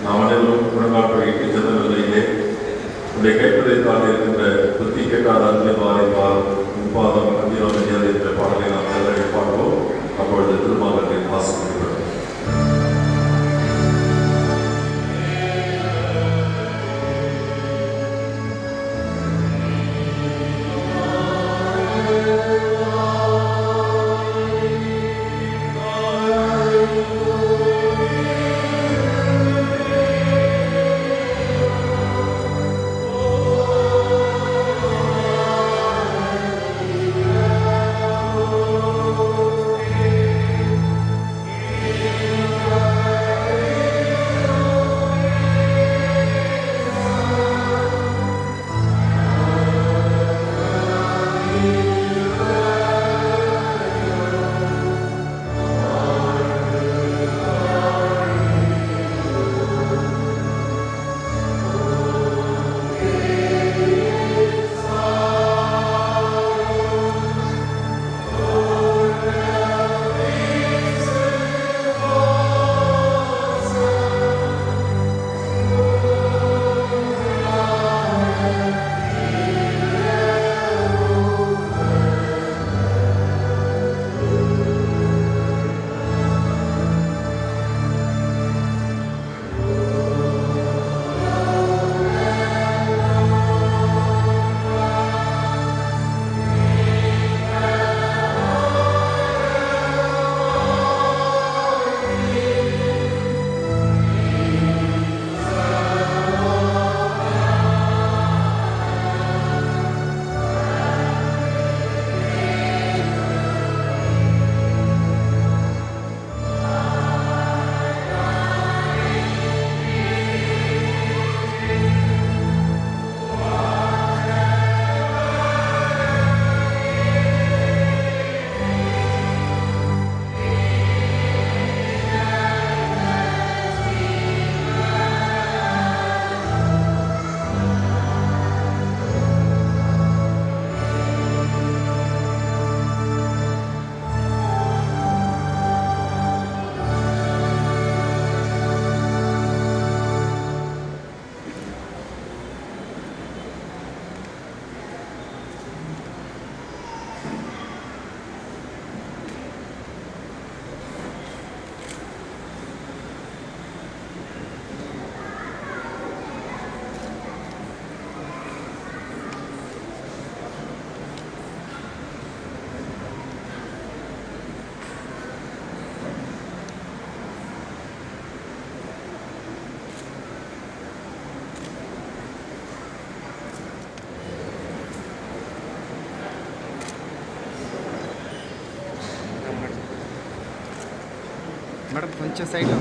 நாம் அனைவரும் முழங்காற்படிக்கு சென்ற நிலையிலே உன்னை கேட்பதை தாண்டி இருக்கின்ற புத்தி கேட்டாத அன்பை மாறிப்பார் முப்பாதம் அந்திரம் மரியாதை என்ற பாடலை நாம் செல்ல பாடுவோம். அப்பொழுது திருமகனின் வாசிக்கப்படும். మేడం కొంచెం సైడ్లో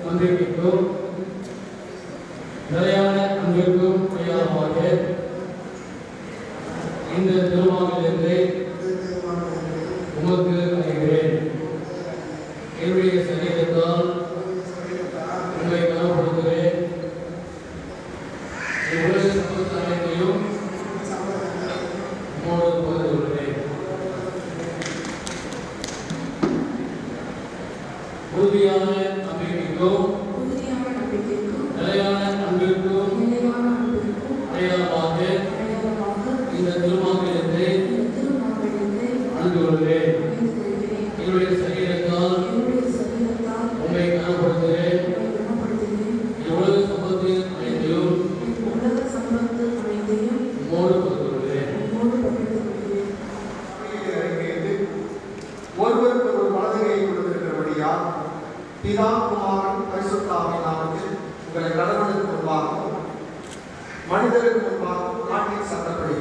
அன்பிற்கும் நிலையான அன்பிற்கும் அடையாளமாக இந்த திருமாவிலிருந்து உமக்கு அழைக்கிறேன். என்னுடைய சரீரத்தால் உங்களை கனப்படுத்துகிறேன். என்னுடைய சமூகத்தையும் உமோடு பகிர்ந்து கொள்கிறேன். உறுதியான நம்பிக்கைக்கும் நிலையான அன்பிற்கும் அடையாளமாக இந்த திருமாவிலிருந்து பிதா குமாரன் பரிசுத்த ஆவியானவர்கள் உங்களை கடவுளுக்கு முன்பாகவும் மனிதருக்கு முன்பாகவும் நாட்டின் சட்டப்படி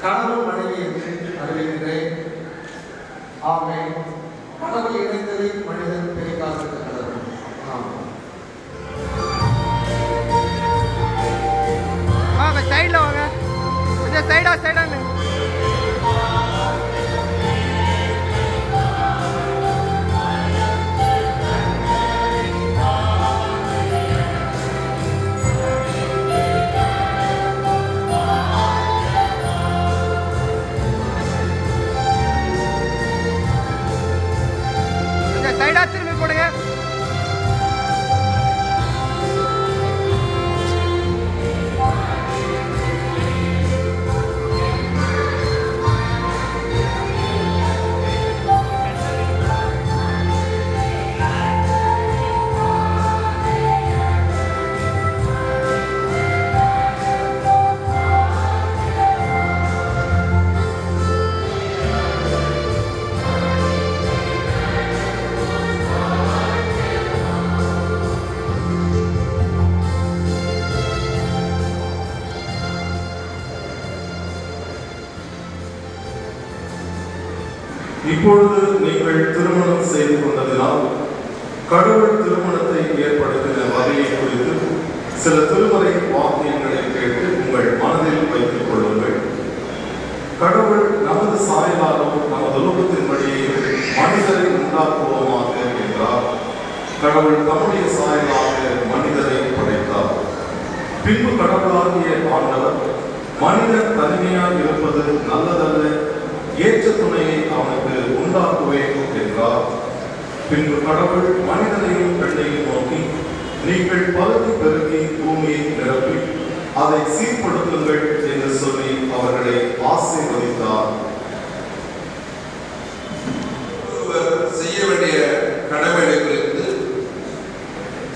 கணவன் மனைவி என்று அறிவிக்கிறேன். ஆமென். கடவுள் இணைந்ததை மனிதன் பிரிக்காதிருக்க கடவுள். ஆமென். வாங்க சைடில் வாங்க, கொஞ்சம் சைடாங்க. சைடா திரும்பி போடுங்க. இப்பொழுது நீங்கள் திருமணம் செய்து கொண்டதினால் கடவுள் திருமணத்தை ஏற்படுத்தின வகையை குறித்து சில திருமறை வாக்கியங்களை கேட்டு உங்கள் மனதில் வைத்துக் கொள்ளுங்கள். கடவுள் நமது சாயலாலும் நமது ரூபத்தின்படியே மனிதரை உண்டாக்குவோமாக என்றார். கடவுள் தம்முடைய சாயலாக மனிதரை படைத்தார். பின்பு கடவுளாகிய ஆண்டவர் மனிதன் தனிமையாக இருப்பது நல்லதல்ல, ஏற்ற துணையை அவனுக்கு உண்டாக்குவேன் என்றார். பின்பு கடவுள் மனிதனையும் பெண்ணையும் நோக்கி, நீங்கள் பலுகி பெருகி பூமியை நிரப்பி அதை சீர்படுத்துங்கள் என்று சொல்லி அவர்களை ஆசீர்வதித்தார். செய்ய வேண்டிய கடமைகளை குறித்து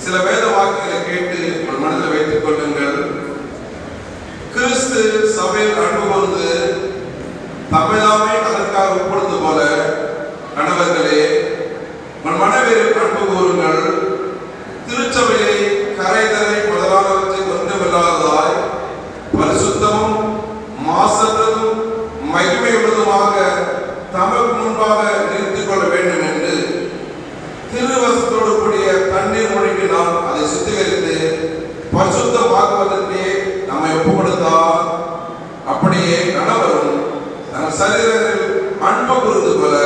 சில வேத வாக்குகளை கேட்டு மனதில் வைத்துக் கொள்ளுங்கள். கிறிஸ்து சபையில் அன்பு கூர்ந்து தம்மைதாமே அதற்காக ஒப்புடுவது போல கணவர்களே உன் மனைவியில் அன்பு கூறுங்கள். திருச்சபையை கரைதரை முதலானவற்றை ஒன்றுமில்லாததாய் பரிசுத்தமும் மாசற்றதும் மகிமையுள்ளதுமாக தமக்கு முன்பாக நிறுத்திக் கொள்ள வேண்டும் என்று திருவசத்தோடு கூடிய தண்ணீர் மொழியினால் அதை சுத்திகரித்து பரிசுத்தமாக்குவதற்கே நம்மை ஒப்புக் கொடுத்தார். அப்படியே கணவரும் தங்கள் சரீரங்களில் அன்பு கூறுவது போல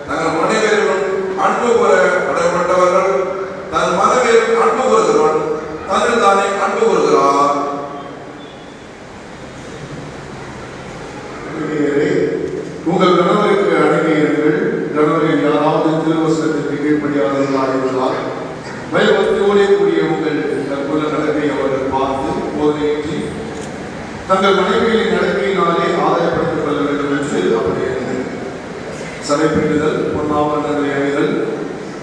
தங்கள் மனைவியர்களும் அன்பு கூற படைப்பட்டவர்கள். தன் மனைவியில் அன்பு கூறுகிறவன் தன்னில் தானே அன்பு கூறுகிறார். உங்கள் கணவருக்கு அடங்கியிருங்கள். கணவரில் யாராவது திருவசனத்திற்கு கீழ்ப்படியாதவர்களாக இருந்தால் பயபக்தியோடே கூடிய உங்கள் தற்போது நடக்கை அவர்கள் பார்த்து போதையின்றி தங்கள் மனைவியின் நடக்கையினாலே ஆதாயப்படுத்திக் கொள்ள வேண்டும் என்று அப்படி இருந்தது. சடைப்பிடுதல், பொன்னாபரணங்களை அணிதல்,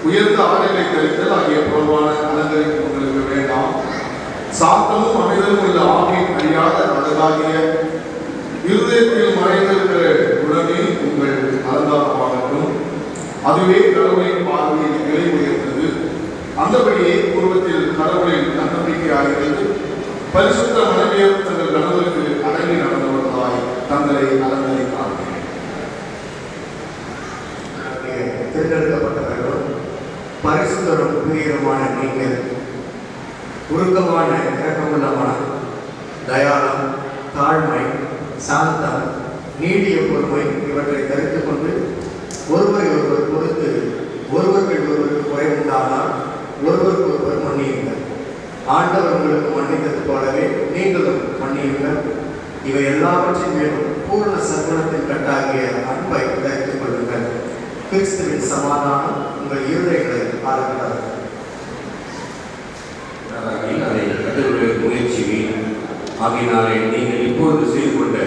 உயர்ந்த ஆடைகளை கழித்தல் ஆகிய புறமான அலங்கரிப்பு உங்களுக்கு வேண்டாம். சாந்தமும் அமைதலும் உள்ள ஆவின் அறியாத அழகாகிய இருதயத்தில் மறைந்திருக்கிற உடனே உங்கள் அலங்காரமாகட்டும். அதுவே கடவுளின் பார்வையில் நிலை உயர்ந்தது. அந்தபடியே பூர்வத்தில் கடவுளின் நம்பிக்கையாகிறது. பரிசுத்த மனைவியர் தங்கள் கணவருக்கு அடங்கி நடந்தவர்களாய் தங்களை அலங்கரித்தார்கள். தேர்ந்தெடுக்கப்பட்டவர்களும் பரிசுத்தரும் புதியமான நீங்கள் உருக்கமான இரக்கமுள்ள மனம், தயாளம், தாழ்மை, சாந்தம், நீடிய பொறுமை இவற்றை கருத்து கொண்டு ஒருவரை ஒருவர் பொறுத்து ஒருவர்கள் ஒருவருக்கு குறை உண்டானால் ஒருவருக்கு ஒருவர் மன்னியுங்கள். ஆண்டவர் உங்களுக்கு மன்னித்தது போலவே நீங்களும் மன்னியுங்கள். இவை எல்லாவற்றின் மேலும் பூர்ண சகுனத்தின் கட்டாகிய அன்பை தரித்துக் கொள்ளுங்கள். கிறிஸ்துவின் சமாதானம் உங்கள் இருதயங்களை ஆளுகிறார். அதை கற்றுக்கொள்ள முயற்சியின் ஆகினாலே நீங்கள் இப்பொழுது செய்து கொண்ட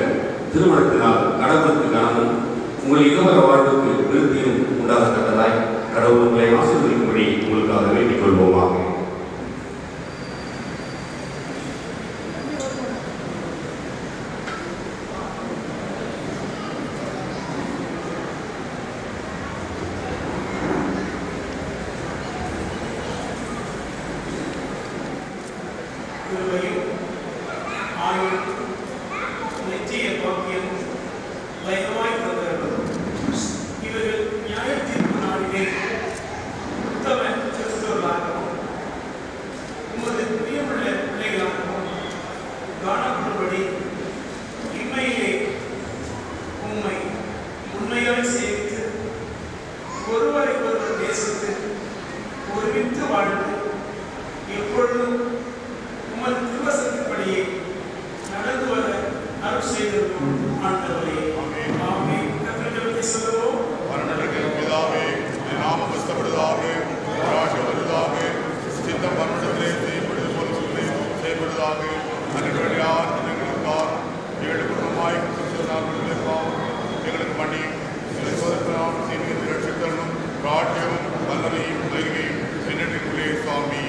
திருமணத்தினால் கடவுளுக்கு கனமும் உங்கள் இருவர வாழ்வுக்கு விருத்தியும் உண்டாகத்தக்கதாய் கடவுள் உங்களை ஆசீர்வதிக்கும்படி உங்களுக்காக வேண்டிக் கொள்வோமாக. உம்மை உண்மையாய் சேவித்து ஒருவரை ஒருவர் நேசித்து ஒருமித்து வாழ்ந்து எப்பொழுதும் உமது திருவசனத்தின்படியே நடந்து வர அருள் செய்திருக்கும் ஆண்டவரே. ஆமென். கர்த்தருடைய சொல்லுவோம். பரமண்டலத்தின் பிதாவே, உம்முடைய நாமம் பரிசுத்தப்படுவதாக, உம்முடைய ராஜ்யம் வருவதாக, சித்தம் பரமண்டலத்திலே செய்யப்படுவது போல பூமியிலும் செய்யப்படுவதாக. அன்றைய யார் எங்களுக்கார் ஏழு குடும்பமாய் எங்களுக்கு பண்ணி எங்களை சோதனால் செய்து ரட்சித்தரணும் ராஜ்யமும் வல்லமையும் மகிமையும் என்னென்றுக்குள்ளே சுவாமி.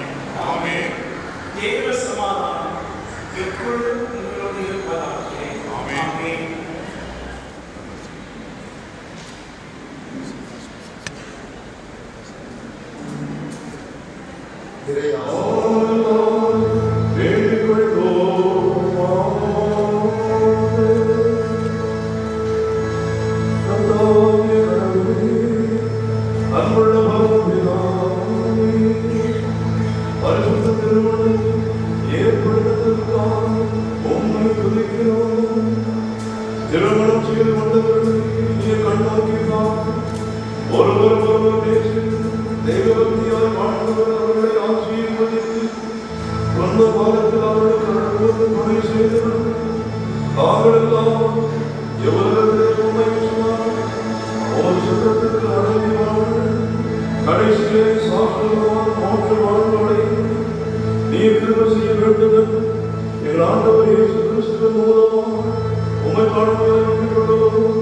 ஆமென். தேவ சமாதானம் எப்பொழுதும் உங்களோடு இருப்பதாக. ஆமென். ஆமென். திருமணம் செய்து கொண்டவர்கள் கண்ணோக்கினார். ஒருவர் ஒருவர் பேசி தெய்வபக்தியால் வாழ்ந்தவர் அவர்களை ஆசீர்வதித்து சொந்த காலத்தில் அவர்களுக்கு துணை செய்தவர். தாங்களெல்லாம் எவ்வளவு உண்மை சொன்னார். ஒரு சுற்றத்திற்கு அடங்கி வாழ்ந்து கடைசியிலே சாஸ்திரமான மோட்ச வாழ்வுகளை நீ கிருபை செய்ய வேண்டும் என்று எங்கள் ஆண்டவர் இயேசு கிறிஸ்துவின் மூலமாக உம்மை காணுவதை நம்பிக்கொள்ளுவோம்.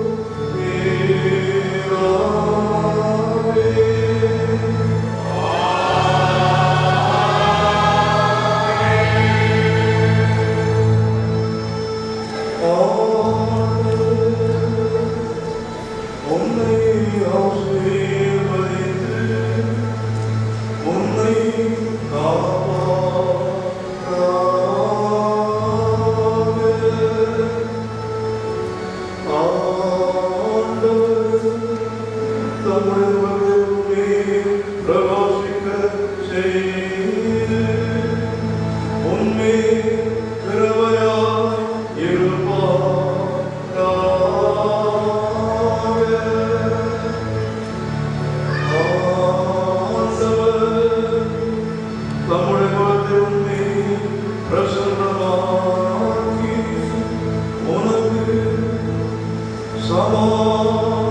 Sama